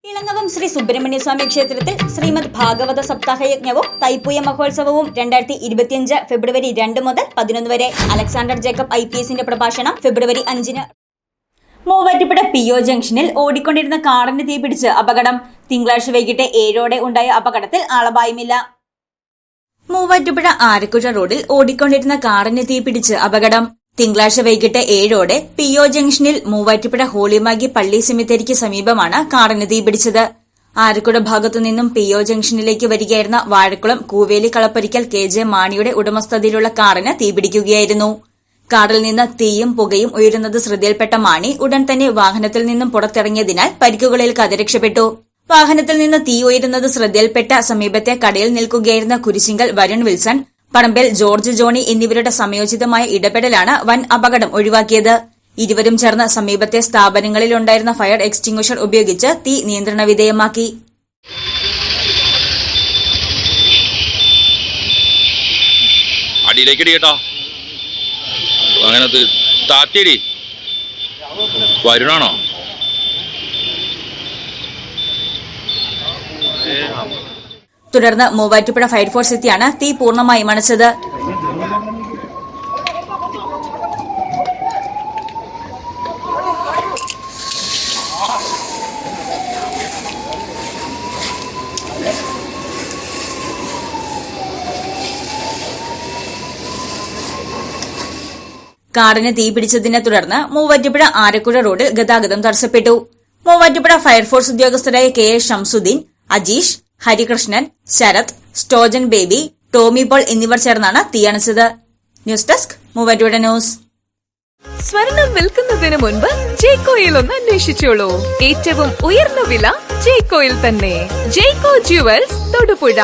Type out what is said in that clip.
ഇളങ്ങവം ശ്രീ സുബ്രഹ്മണ്യ സ്വാമി ക്ഷേത്രത്തിൽ ശ്രീമദ് ഭാഗവത സപ്താഹ യജ്ഞവും തൈപ്പൂയ മഹോത്സവവും 2025 ഫെബ്രുവരി 2 മുതൽ 11 വരെ. അലക്സാണ്ടർ ജേക്കബ് IPSന്റെ പ്രഭാഷണം ഫെബ്രുവരി 5-ന്. മൂവാറ്റുപുഴ PO ജംഗ്ഷനിൽ ഓടിക്കൊണ്ടിരുന്ന കാറിന് തീപിടിച്ച് അപകടം. തിങ്കളാഴ്ച വൈകിട്ട് 7ഓടെ ഉണ്ടായ അപകടത്തിൽ ആളപായമില്ല. മൂവാറ്റുപുഴ ആരക്കുഴ റോഡിൽ ഓടിക്കൊണ്ടിരുന്ന കാറിന് തീപിടിച്ച് അപകടം. തിങ്കളാഴ്ച വൈകിട്ട് 7ഓടെ PO ജംഗ്ഷനിൽ മൂവാറ്റുപുഴ ഹോളിമാഗി പള്ളി സെമിത്തേരിക്ക് സമീപമാണ് കാറിന് തീപിടിച്ചത്. ആരക്കുഴ ഭാഗത്തുനിന്നും PO ജംഗ്ഷനിലേക്ക് വരികയായിരുന്ന വാഴക്കുളം കൂവേലി കളപ്പരിക്കൽ KJ മാണിയുടെ ഉടമസ്ഥതയിലുള്ള കാറിന് തീപിടിക്കുകയായിരുന്നു. കാറിൽ നിന്ന് തീയും പുകയും ഉയരുന്നത് ശ്രദ്ധയിൽപ്പെട്ട മാണി ഉടൻ തന്നെ വാഹനത്തിൽ നിന്നും പുറത്തിറങ്ങിയതിനാൽ പരിക്കുകളേൽക്കാതെ രക്ഷപ്പെട്ടു. വാഹനത്തിൽ നിന്ന് തീ ഉയരുന്നത് ശ്രദ്ധയിൽപ്പെട്ട സമീപത്തെ കടയിൽ നിൽക്കുകയായിരുന്ന കുരിശിങ്കൽ വരുൺ വിൽസൺ, പറമ്പിൽ ജോർജ് ജോണി എന്നിവരുടെ സമയോചിതമായ ഇടപെടലാണ് വൻ അപകടം ഒഴിവാക്കിയത്. ഇരുവരും ചേർന്ന് സമീപത്തെ സ്ഥാപനങ്ങളിലുണ്ടായിരുന്ന ഫയർ എക്സ്റ്റിംഗ്വിഷർ ഉപയോഗിച്ച് തീ നിയന്ത്രണ വിധേയമാക്കി. വരുണാണോ? തുടർന്ന് മൂവാറ്റുപുഴ ഫയർഫോഴ്സ് എത്തിയാണ് തീ പൂർണ്ണമായും അണച്ചത്. കാറിന് തീപിടിച്ചതിനെ തുടർന്ന് മൂവാറ്റുപുഴ ആരക്കുഴ റോഡിൽ ഗതാഗതം തടസ്സപ്പെട്ടു. മൂവാറ്റുപുഴ ഫയർഫോഴ്സ് ഉദ്യോഗസ്ഥരായ KA ഷംസുദ്ദീൻ, അജീഷ്, ഹരികൃഷ്ണൻ, ശരത്, സ്റ്റോജൻ ബേബി, ടോമി പോൾ എന്നിവർ ചേർന്നാണ് തീയണച്ചത്. News desk Muvattupuzha news. സ്വർണം വിൽക്കുന്നതിന് മുൻപ് ജെയ്കോയിൽ ഒന്ന് അന്വേഷിച്ചോളൂ. ഏറ്റവും ഉയർന്ന വില ജെയ്കോയിൽ തന്നെ. ജെയ്കോ ജുവൽസ് തൊടുപുഴ.